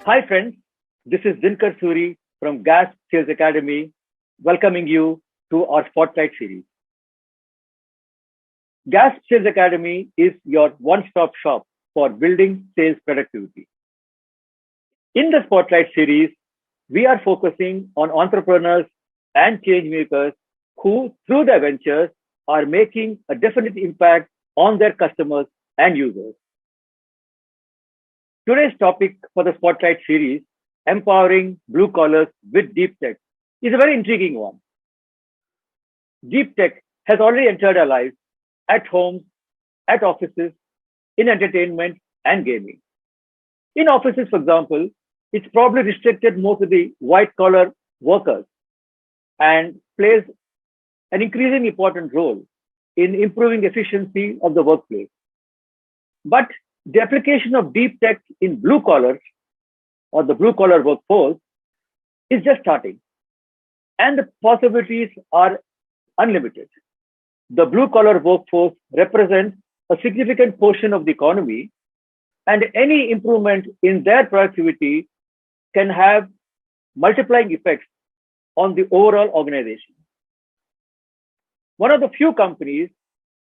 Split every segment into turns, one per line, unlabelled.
Hi friends, this is Dinkar Suri from GASP Sales Academy, welcoming you to our Spotlight series. GASP Sales Academy is your one-stop shop for building sales productivity. In the Spotlight series, we are focusing on entrepreneurs and change makers who, through their ventures, are making a definite impact on their customers and users. Today's topic for the Spotlight series, empowering blue collars with deep tech, is a very intriguing one. Deep tech has already entered our lives at homes, at offices, in entertainment and gaming. In offices, for example, it's probably restricted more to the white collar workers and plays an increasingly important role in improving efficiency of the workplace. But the application of deep tech in blue collars or the blue collar workforce is just starting, and the possibilities are unlimited. The blue collar workforce represents a significant portion of the economy, and any improvement in their productivity can have multiplying effects on the overall organization. One of the few companies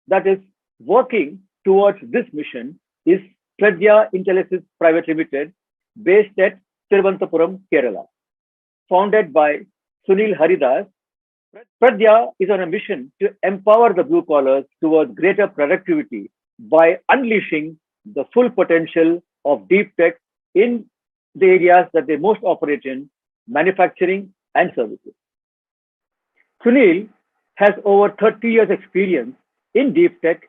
that is working towards this mission is Pradjna Intellisys Private Limited, based at Thiruvananthapuram, Kerala. Founded by Sunil Haridas, Pradjna is on a mission to empower the blue collars towards greater productivity by unleashing the full potential of deep tech in the areas that they most operate in, manufacturing and services. Sunil has over 30 years experience in deep tech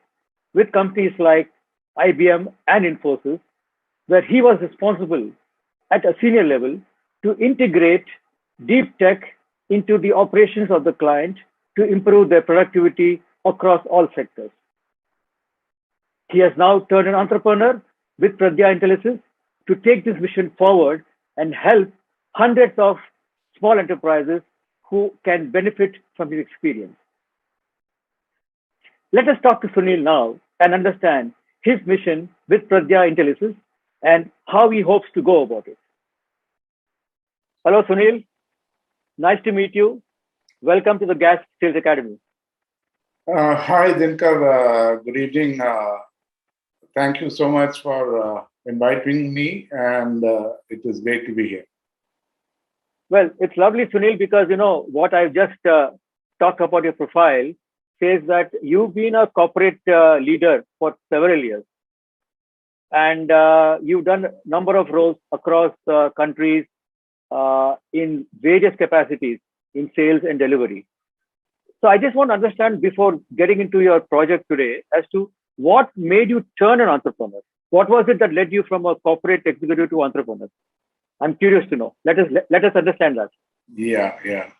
with companies like IBM and Infosys, where he was responsible at a senior level to integrate deep tech into the operations of the client to improve their productivity across all sectors. He has now turned an entrepreneur with Pradjna Intellisys to take this mission forward and help hundreds of small enterprises who can benefit from his experience. Let us talk to Sunil now and understand his mission with Pradjna Intellisys and how he hopes to go about it. Hello, Sunil. Nice to meet you. Welcome to the GASP Sales Academy.
Hi, Dinkar. Good evening. Thank you so much for inviting me, and it is great to be here.
Well, it's lovely, Sunil, because what I've just talked about your profile says that you've been a corporate leader for several years, and you've done a number of roles across countries in various capacities in sales and delivery. So I just want to understand before getting into your project today as to what made you turn an entrepreneur. What was it that led you from a corporate executive to entrepreneur? I'm curious to know. Let us understand that.
Yeah.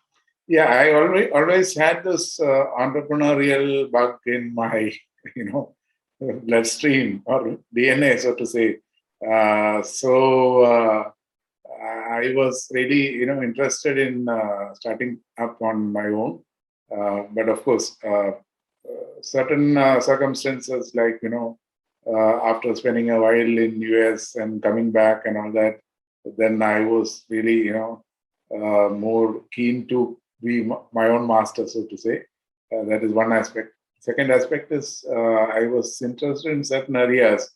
I always had this entrepreneurial bug in my bloodstream or DNA, so to say. So I was really interested in starting up on my own, but of course, certain circumstances like after spending a while in US and coming back and all that, then I was really more keen to be my own master, so to say. That is one aspect. Second aspect is I was interested in certain areas,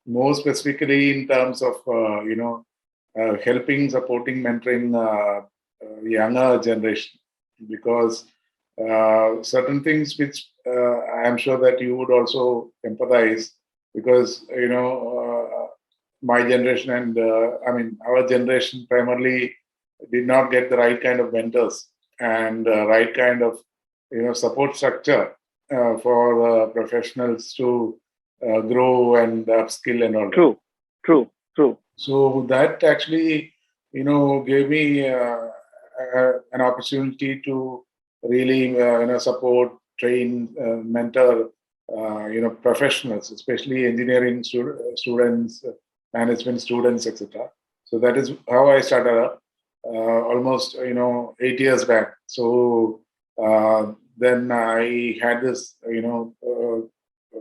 more specifically in terms of helping, supporting, mentoring younger generation, because certain things which I'm sure that you would also empathize, because my generation and our generation primarily did not get the right kind of mentors and right kind of support structure for professionals to grow and upskill and all that.
True.
So that actually gave me an opportunity to really support, train, mentor professionals, especially engineering students, management students, etc. So that is how I started up almost 8 years back. So then I had this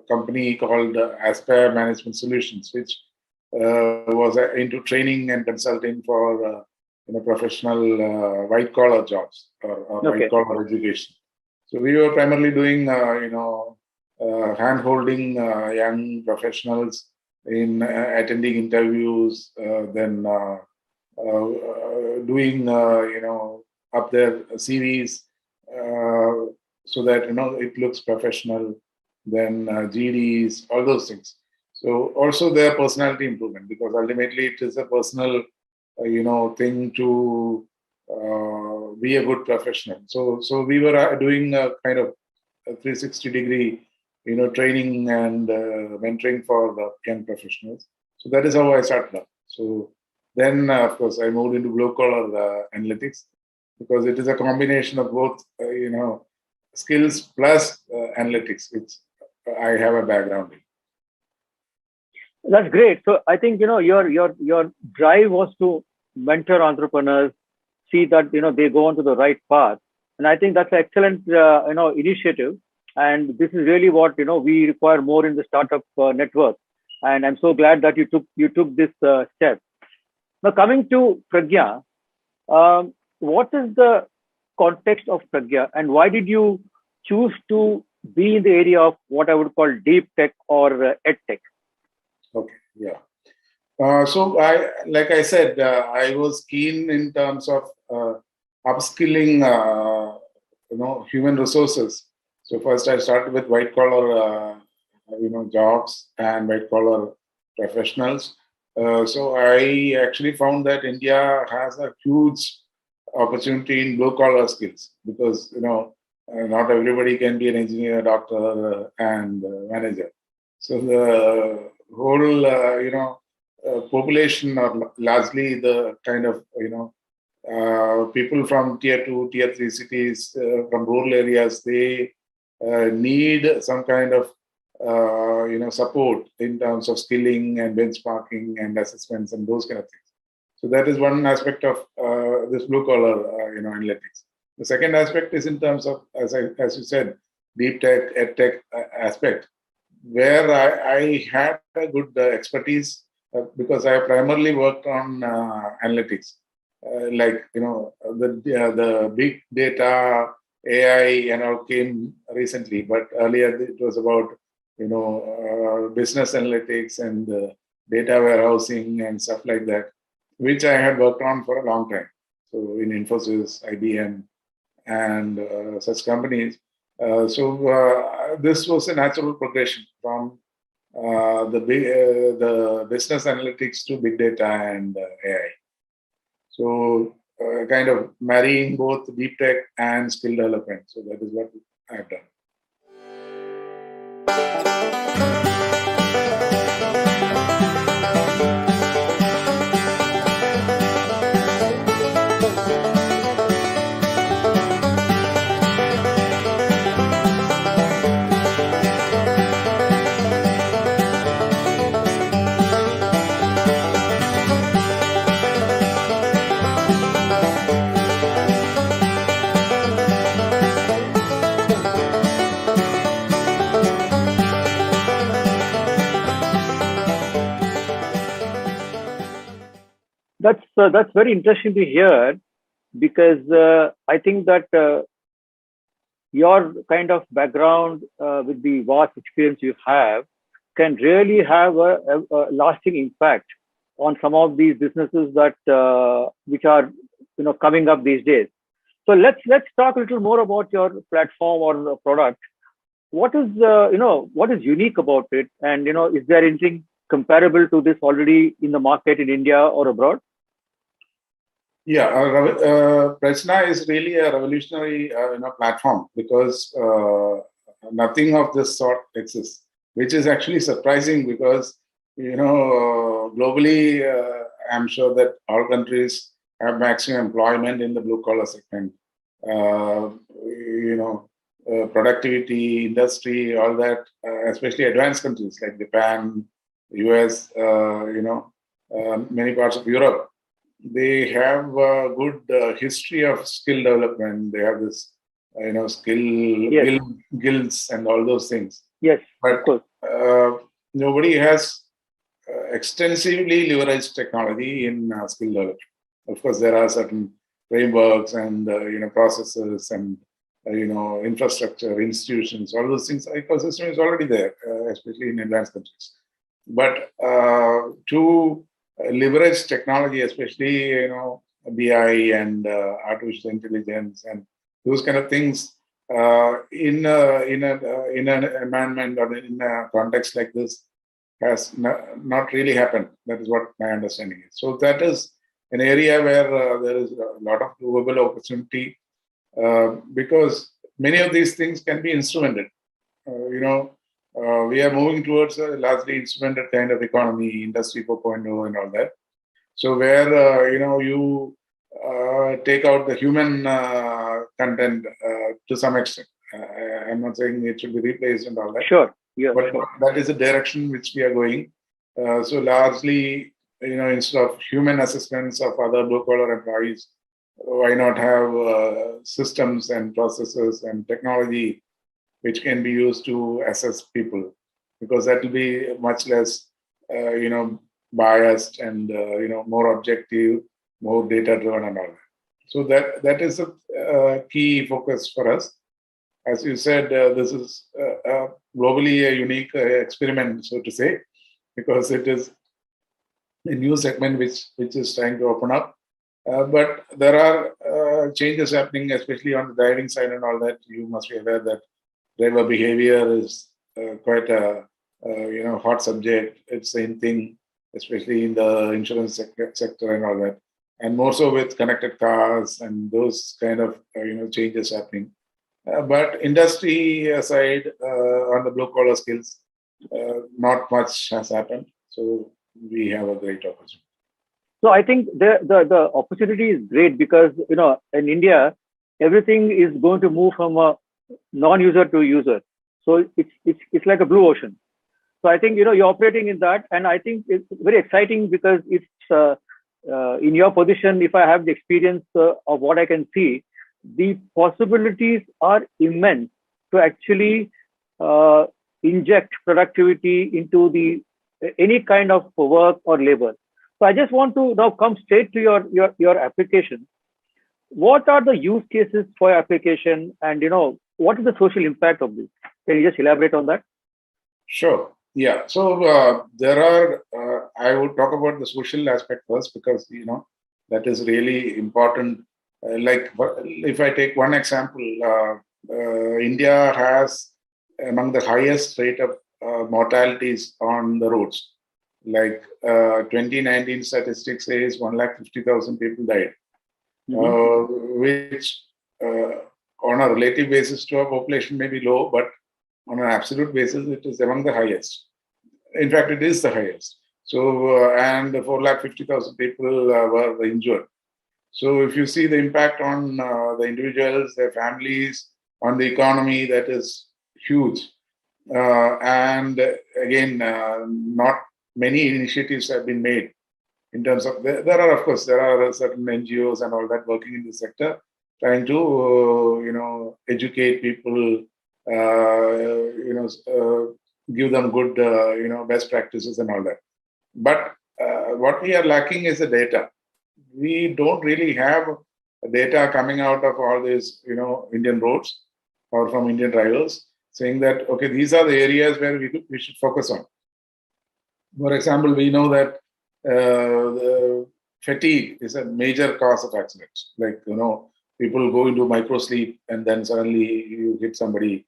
company called Aspire Management Solutions, which was into training and consulting for professional white collar jobs or white collar education. So we were primarily doing hand holding young professionals in attending interviews, then doing up their CVs so that it looks professional. Then GDs, all those things. So also their personality improvement, because ultimately it is a personal thing to be a good professional. So we were doing a kind of a 360-degree training and mentoring for the young professionals. So that is how I started up. So then, of course, I moved into blue collar analytics, because it is a combination of both, skills plus analytics, which I have a background in.
That's great. So I think your drive was to mentor entrepreneurs, see that they go onto the right path, and I think that's an excellent initiative. And this is really what we require more in the startup network. And I'm so glad that you took this step. Now, coming to Pradjna, what is the context of Pradjna, and why did you choose to be in the area of what I would call deep tech or ed tech?
Okay, yeah. So like I said, I was keen in terms of upskilling, human resources. So first I started with white collar, jobs and white collar professionals. So I actually found that India has a huge opportunity in blue collar skills, because not everybody can be an engineer, doctor, and manager. So the whole population are largely the kind of people from tier 2, tier 3 cities, from rural areas. They need some kind of support in terms of skilling and benchmarking and assessments and those kind of things. So that is one aspect of this blue collar analytics. The second aspect is in terms of, as you said, deep tech, ed tech aspect, where I had a good expertise, because I primarily worked on analytics, the big data, AI, and all came recently. But earlier it was about business analytics and data warehousing and stuff like that, which I had worked on for a long time. So in Infosys, IBM, and such companies. So this was a natural progression from the business analytics to big data and AI. So kind of marrying both deep tech and skill development. So that is what I've done.
That's very interesting to hear, because I think that your kind of background with the vast experience you have can really have a lasting impact on some of these businesses that which are coming up these days. So let's talk a little more about your platform or product. What is what is unique about it, and is there anything comparable to this already in the market in India or abroad?
Yeah, Pradjna is really a revolutionary platform, because nothing of this sort exists, which is actually surprising, because globally I'm sure that all countries have maximum employment in the blue collar segment. Productivity, industry, all that, especially advanced countries like Japan, US, many parts of Europe. They have a good history of skill development. They have this, skill guilds and all those things.
Yes,
but
of course.
nobody has extensively leverage technology in skill development. Of course, there are certain frameworks and processes and infrastructure, institutions, all those things. Ecosystem is already there, especially in advanced countries. But to leverage technology, especially BI and artificial intelligence and those kind of things in an environment or in a context like this has not really happened. That is what my understanding is. So that is an area where there is a lot of doable opportunity because many of these things can be instrumented. We are moving towards a largely instrumented kind of economy, Industry 4.0 and all that. So where you take out the human content to some extent. I'm not saying it should be replaced and all that.
Sure. Yeah,
but
sure.
that is the direction which we are going. So largely, instead of human assistance of other blue-collar employees, why not have systems and processes and technology which can be used to assess people, because that will be much less, biased and more objective, more data-driven and all that. So that is a key focus for us. As you said, this is globally a unique experiment, so to say, because it is a new segment which is trying to open up. But there are changes happening, especially on the driving side and all that. You must be aware that driver behavior is quite a hot subject. It's the same thing, especially in the insurance sector and all that, and more so with connected cars and those kind of changes happening. But industry side, on the blue collar skills, not much has happened. So we have a great opportunity.
So I think the opportunity is great because in India everything is going to move from a non-user to user. So it's like a blue ocean. So I think you're operating in that, and I think it's very exciting because it's in your position. If I have the experience of what I can see, the possibilities are immense to actually inject productivity into any kind of work or labor. So I just want to now come straight to your application. What are the use cases for your application, and what is the social impact of this? Can you just elaborate on that?
Sure. Yeah. So there are. I would talk about the social aspect first because that is really important. Like if I take one example, India has among the highest rate of mortalities on the roads. Like 2019 statistics says 150,000 people died, which on a relative basis to our population may be low, but on an absolute basis, it is among the highest. In fact, it is the highest. So, and 450,000 people were injured. So if you see the impact on the individuals, their families, on the economy, that is huge. And again, not many initiatives have been made in terms of, there are certain NGOs and all that working in the sector, trying to, educate people, give them good, best practices and all that. But what we are lacking is the data. We don't really have data coming out of all these, Indian roads or from Indian drivers saying that, okay, these are the areas where we should focus on. For example, we know that the fatigue is a major cause of accidents. Like, people go into micro sleep and then suddenly you hit somebody,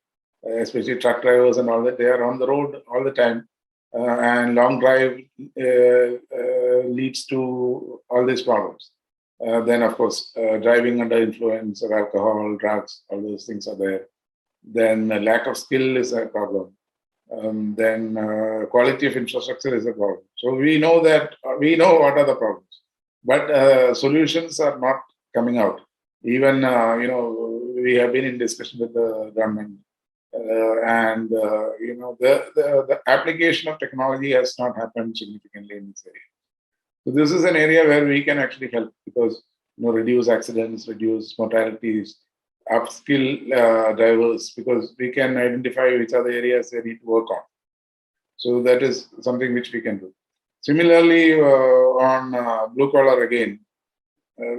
especially truck drivers and all that. They are on the road all the time. And long drive leads to all these problems. Then, of course, driving under influence of alcohol, drugs, all those things are there. Then lack of skill is a problem. Then quality of infrastructure is a problem. So we know what are the problems, but solutions are not coming out. Even we have been in discussion with the government, and the application of technology has not happened significantly in this area. So this is an area where we can actually help because reduce accidents, reduce mortalities, upskill drivers, because we can identify which are the areas they need to work on. So that is something which we can do. Similarly, on blue collar again,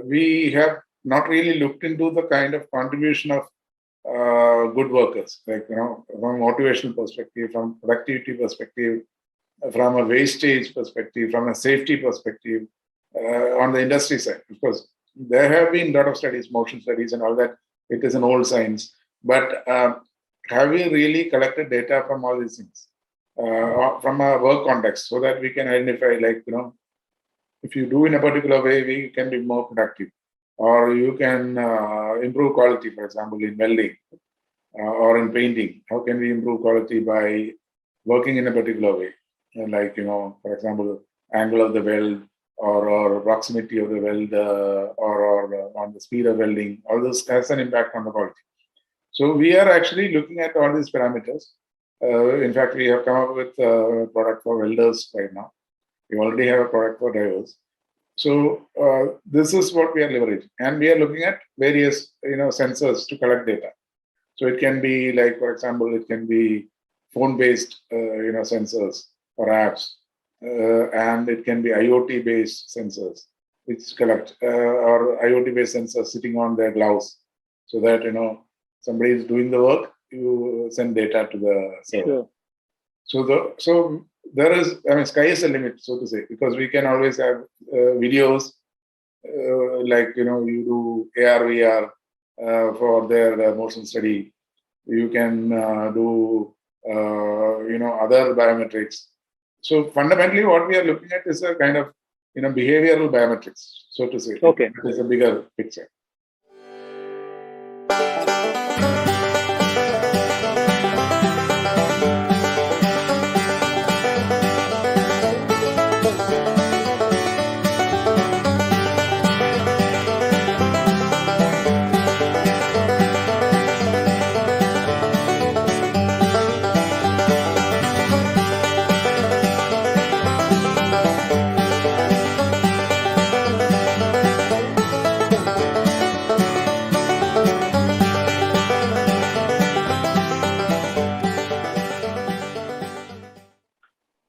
we have not really looked into the kind of contribution of good workers, like, from a motivational perspective, from productivity perspective, from a wastage perspective, from a safety perspective, on the industry side. Of course, there have been a lot of studies, motion studies and all that. It is an old science. But have we really collected data from all these things, from a work context, so that we can identify, like, if you do in a particular way, we can be more productive. Or you can improve quality, for example, in welding or in painting. How can we improve quality by working in a particular way? And like, for example, angle of the weld or proximity of the weld or on the speed of welding, all this has an impact on the quality. So we are actually looking at all these parameters. In fact, we have come up with a product for welders right now. We already have a product for drivers. So this is what we are leveraging, and we are looking at various sensors to collect data. So it can be like, for example, it can be phone-based sensors or apps, and it can be IoT-based sensors which collect, or IoT-based sensors sitting on their gloves, so that somebody is doing the work, you send data to the server. Sure. So there is, sky is the limit, so to say, because we can always have videos, like, you do AR, VR for their motion study. You can do, other biometrics. So fundamentally, what we are looking at is a kind of, behavioral biometrics, so to say.
Okay.
It is a bigger picture.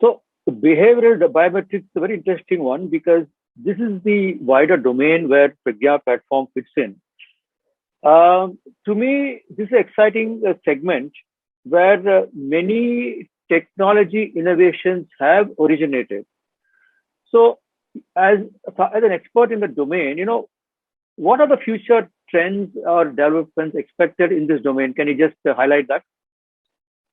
So behavioral biometrics is a very interesting one, because this is the wider domain where Pradjna platform fits in. To me, this is an exciting segment where many technology innovations have originated. So, as an expert in the domain, what are the future trends or developments expected in this domain? Can you just highlight that?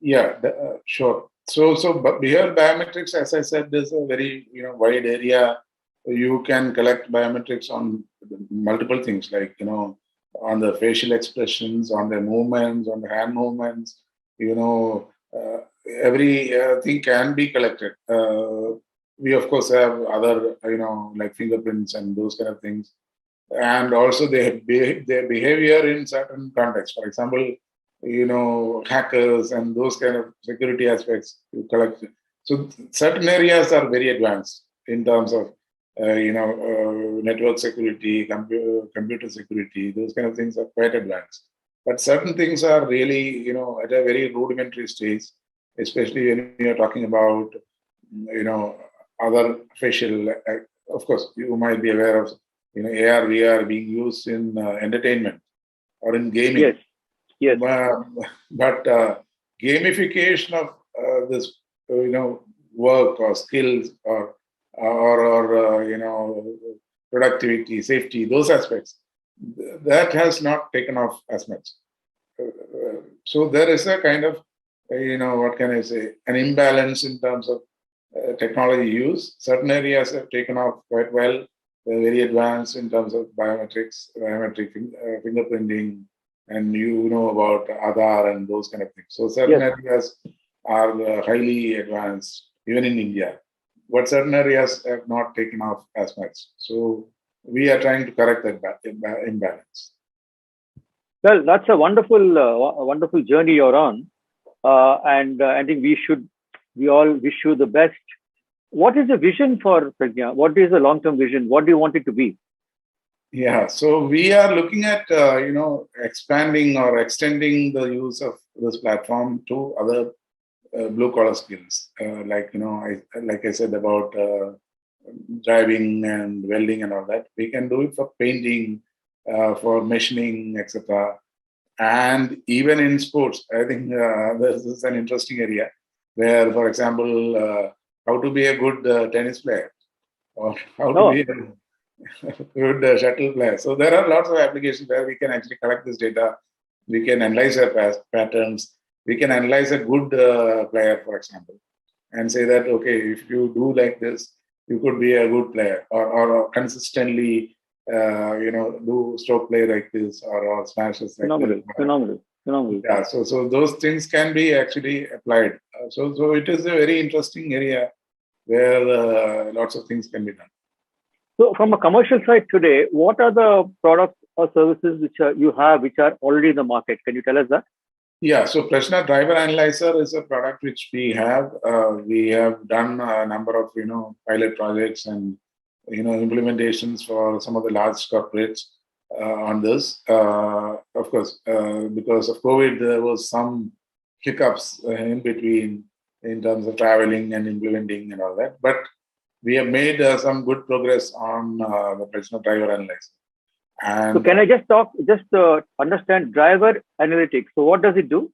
Yeah, sure. But behavioral biometrics, as I said, is a very wide area. You can collect biometrics on multiple things, like on the facial expressions, on the movements, on the hand movements. Every thing can be collected. We of course have other like fingerprints and those kind of things, and also their behavior in certain contexts. For example, hackers and those kind of security aspects you collect. So certain areas are very advanced in terms of network security, computer security. Those kind of things are quite advanced. But certain things are really at a very rudimentary stage, especially when you're talking about other facial. Of course, you might be aware of AR, VR being used in entertainment or in gaming.
Yes. Yes.
But gamification of this, work or skills or productivity, safety, those aspects, that has not taken off as much. So there is a kind of, what can I say, an imbalance in terms of technology use. Certain areas have taken off quite well. They're very advanced in terms of biometrics, biometric fingerprinting, and about Aadhaar and those kind of things. So certain areas are highly advanced, even in India. But certain areas have not taken off as much. So we are trying to correct that imbalance.
Well, that's a wonderful journey you're on, and I think we all wish you the best. What is the vision for Pradjna? What is the long-term vision? What do you want it to be?
Yeah, so we are looking at expanding or extending the use of this platform to other blue collar skills, like I said about driving and welding and all that. We can do it for painting, for machining, etc. And even in sports, I think this is an interesting area where, for example, how to be a good tennis player or how to
Oh,
be a good shuttle player. So there are lots of applications where we can actually collect this data. We can analyze our patterns. We can analyze a good player, for example, and say that, okay, if you do like this, you could be a good player, or consistently, do stroke play like this, or smashes like this.
phenomenal, phenomenal, phenomenal.
Yeah, so those things can be actually applied. So it is a very interesting area where lots of things can be done.
So, from a commercial side today, what are the products or services which you have which are already in the market? Can you tell us that?
Yeah, so Pradjna Driver Analyzer is a product which we have. We have done a number of pilot projects and implementations for some of the large corporates on this. Of course, because of COVID, there was some hiccups in between in terms of traveling and implementing and all that. But we have made some good progress on the Pradjna Driver Analyzer.
So,
And
can I just understand driver analytics? So, what does it do?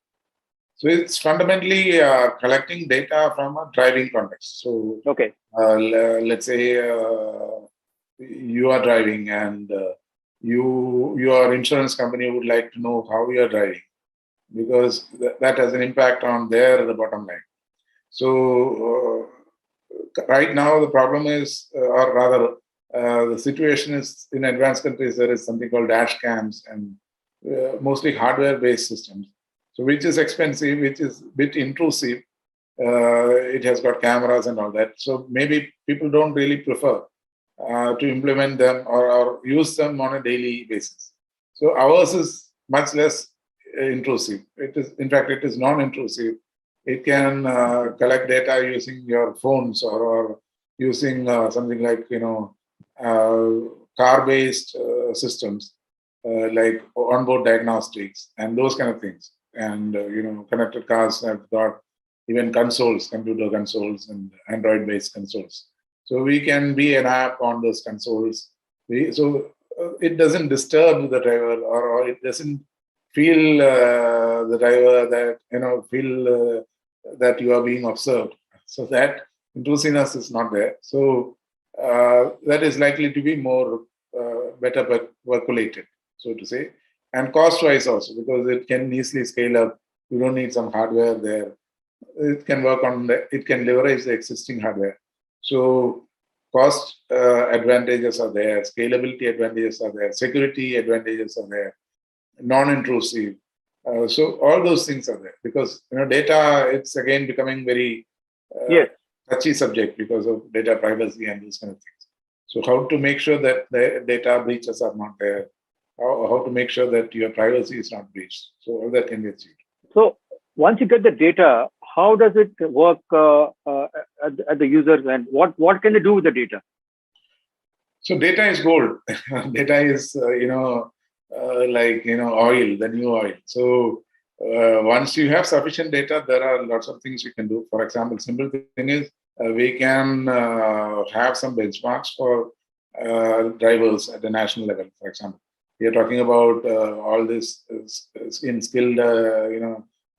so it's fundamentally collecting data from a driving context. So
Okay.
let's say you are driving and your insurance company would like to know how you are driving because that has an impact on the bottom line. So right now the problem is, or rather, the situation is in advanced countries there is something called dash cams and mostly hardware-based systems. So which is expensive, which is a bit intrusive. It has got cameras and all that. So maybe people don't really prefer to implement them or use them on a daily basis. So ours is much less intrusive. It is, in fact, it is non-intrusive. It can collect data using your phones or using something like car-based systems like onboard diagnostics and those kind of things. And connected cars have got even consoles, computer consoles, and Android-based consoles. So we can be an app on those consoles. It doesn't disturb the driver, or it doesn't feel the driver that feel that you are being observed. So that intrusiveness is not there. So that is likely to be more better percolated, so to say, and cost-wise also, because it can easily scale up. You don't need some hardware there. It can work on it can leverage the existing hardware. So cost advantages are there, scalability advantages are there, security advantages are there, non-intrusive. So all those things are there because data, it's again becoming very
Yes.
touchy subject because of data privacy and these kind of things. So how to make sure that the data breaches are not there, how to make sure that your privacy is not breached. So all that can be achieved.
So, once you get the data, how does it work at the users, and what can they do with the data?
So data is gold. Data is oil, the new oil. So once you have sufficient data, there are lots of things you can do. For example, simple thing is we can have some benchmarks for drivers at the national level. For example, we are talking about all this in skilled,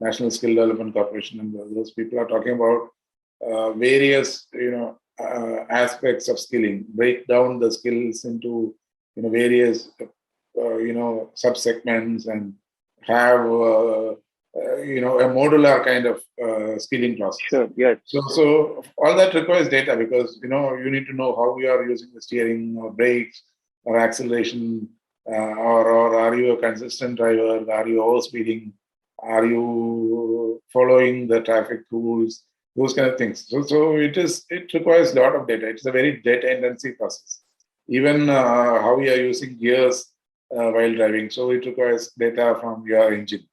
National Skill Development Corporation, and those people are talking about various, aspects of skilling, break down the skills into, various, subsegments and have, a modular kind of skilling process.
Sure. Yes.
So all that requires data because, you need to know how you are using the steering or brakes or acceleration, or are you a consistent driver? Are you overspeeding? Are you following the traffic rules? Those kind of things. So it requires a lot of data. It's a very data intensive process. Even how we are using gears while driving. So it requires data from your engine.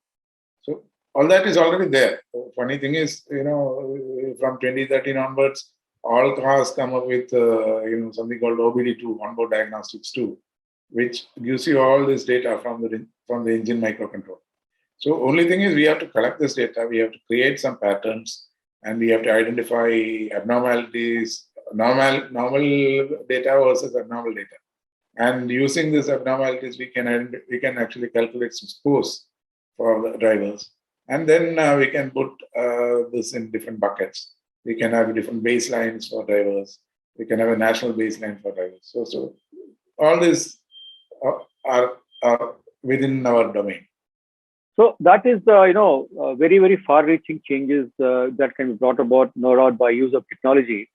So all that is already there. So funny thing is, from 2013 onwards, all cars come up with something called OBD2, onboard diagnostics 2, which gives you all this data from the engine microcontroller. So only thing is we have to collect this data. We have to create some patterns. and we have to identify abnormalities, normal data versus abnormal data. And using these abnormalities, we can actually calculate some scores for the drivers, and then we can put this in different buckets. We can have different baselines for drivers. We can have a national baseline for drivers. So all these are within our domain.
So that is very, very far-reaching changes that can be brought about, no doubt, by use of technology.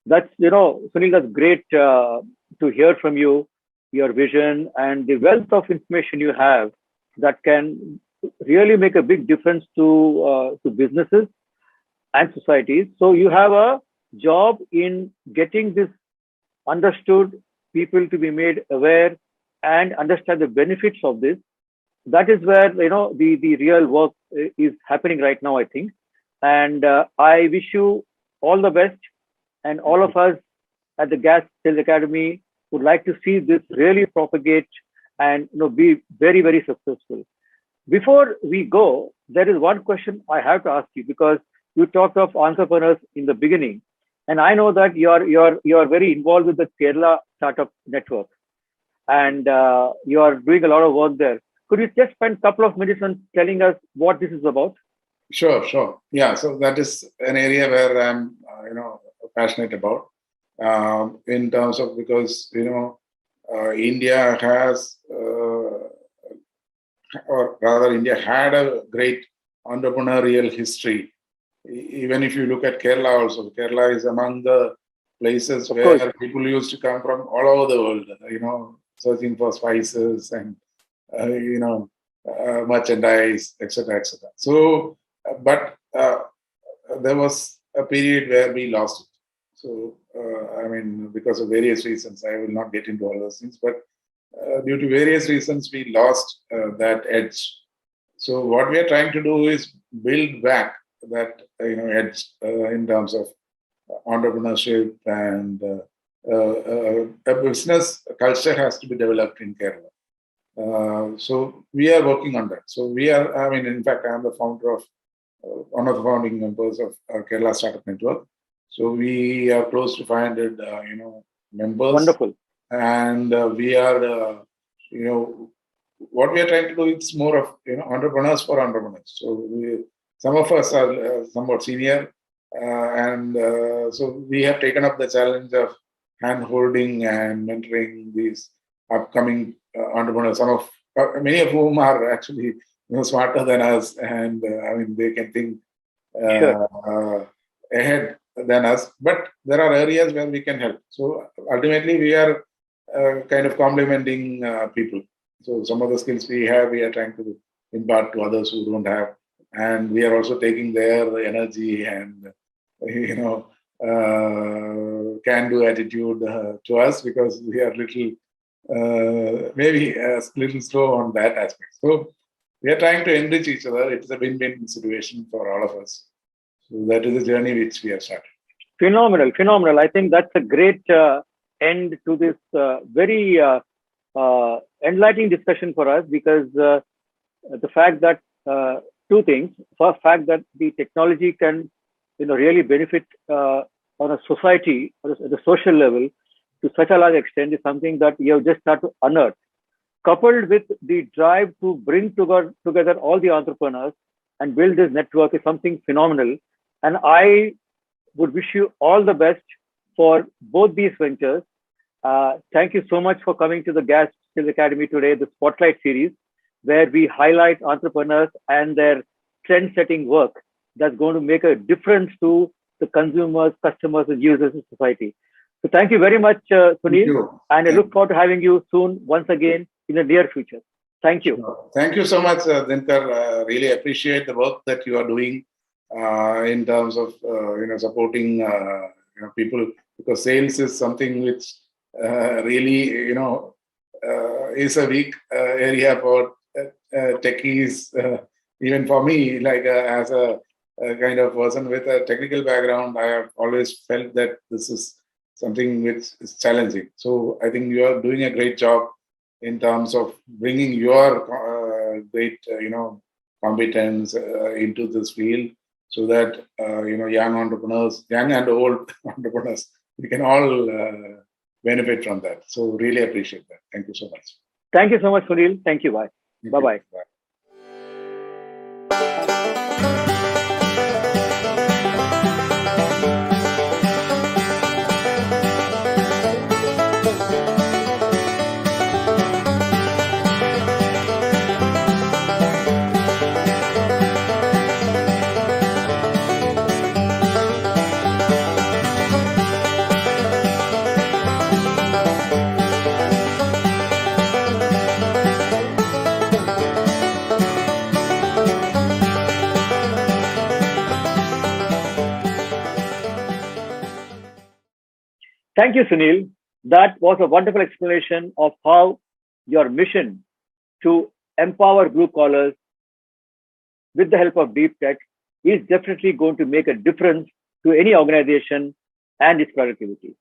That's, Sunil, that's great to hear from you, your vision and the wealth of information you have that can really make a big difference to businesses and societies. So you have a job in getting this understood, people to be made aware and understand the benefits of this. That is where the real work is happening right now, I think. And I wish you all the best, and all of us at the GASP Sales Academy would like to see this really propagate and be very, very successful. Before we go, there is one question I have to ask you, because you talked of entrepreneurs in the beginning, and I know that you're very involved with the Kerala Startup Network, and you are doing a lot of work there. Could you just spend a couple of minutes on telling us what this is about?
Sure. Yeah, so that is an area where I'm, passionate about, in terms of, because India has, or rather, India had a great entrepreneurial history. Even if you look at Kerala, also Kerala is among the places where people used to come from all over the world, searching for spices and merchandise, etc., etc. So, but there was a period where we lost it. So, because of various reasons, I will not get into all those things, but due to various reasons, we lost that edge. So, what we are trying to do is build back that edge in terms of entrepreneurship, and a business culture has to be developed in Kerala. So we are working on that. So we are, in fact, I am the founder of, one of the founding members of Kerala Startup Network. So we are close to 500, members.
Wonderful.
And we are, what we are trying to do is more of, entrepreneurs for entrepreneurs. So some of us are somewhat senior, and so we have taken up the challenge of hand-holding and mentoring these upcoming entrepreneurs, many of whom are actually smarter than us, and they can think ahead than us. But there are areas where we can help. So ultimately, we are kind of complementing people. So some of the skills we have, we are trying to impart to others who don't have, and we are also taking their energy and can-do attitude to us, because we are maybe a little slow on that aspect. So we are trying to enrich each other. It's a win-win situation for all of us. So that is the journey which we have started.
Phenomenal. I think that's a great end to this very enlightening discussion for us, because the fact that two things. First, fact that the technology can really benefit on a society, or at the social level, to such a large extent, is something that you have just started to unearth, coupled with the drive to bring together all the entrepreneurs and build this network, is something phenomenal. And I would wish you all the best for both these ventures. Thank you so much for coming to the GASP Sales Academy today, the Spotlight series, where we highlight entrepreneurs and their trend-setting work that's going to make a difference to the consumers, customers, and users in society. So thank you very much, Sunil. And I look forward to having you soon once again in the near future. Thank you.
Thank you so much, Dinkar. Really appreciate the work that you are doing in terms of supporting people, because sales is something which really is a weak area for techies. Even for me, like as a kind of person with a technical background, I have always felt that this is something which is challenging. So I think you are doing a great job in terms of bringing your great competence into this field. so that young entrepreneurs, young and old entrepreneurs, we can all benefit from that. So really appreciate that. Thank you so much.
Thank you so much, Sunil. Thank you. Bye. Bye-bye.
Bye.
Thank you, Sunil. That was a wonderful explanation of how your mission to empower blue collars with the help of deep tech is definitely going to make a difference to any organization and its productivity.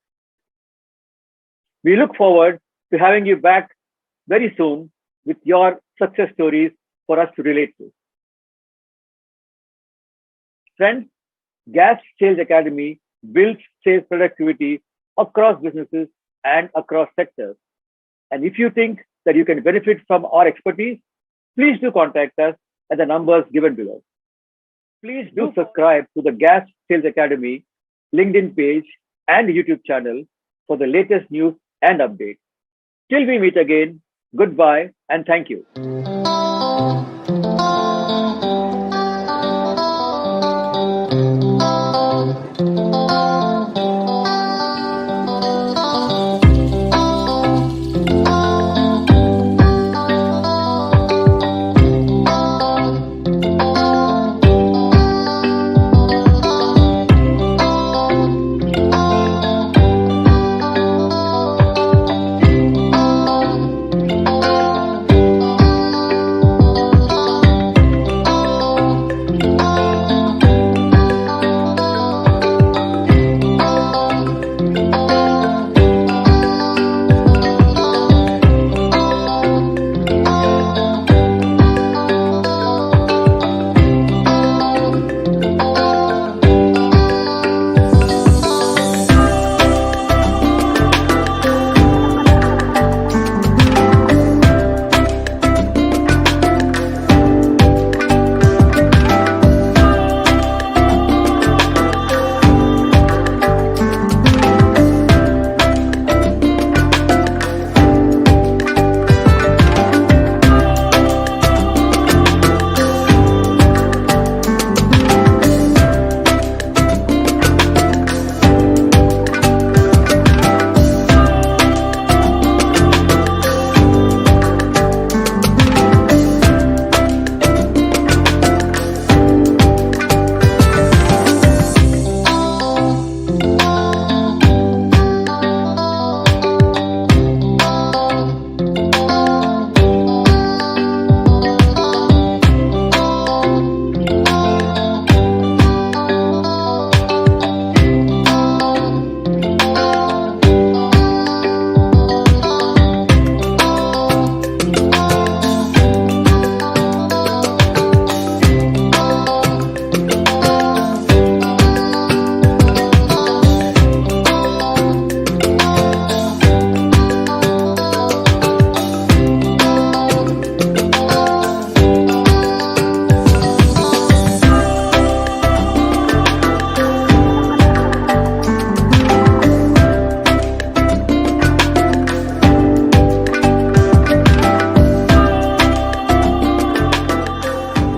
We look forward to having you back very soon with your success stories for us to relate to. Friends, GASP Sales Academy builds sales productivity across businesses and across sectors. And if you think that you can benefit from our expertise, please do contact us at the numbers given below. Please do subscribe to the GASP Sales Academy LinkedIn page and YouTube channel for the latest news and updates. Till we meet again, goodbye and thank you.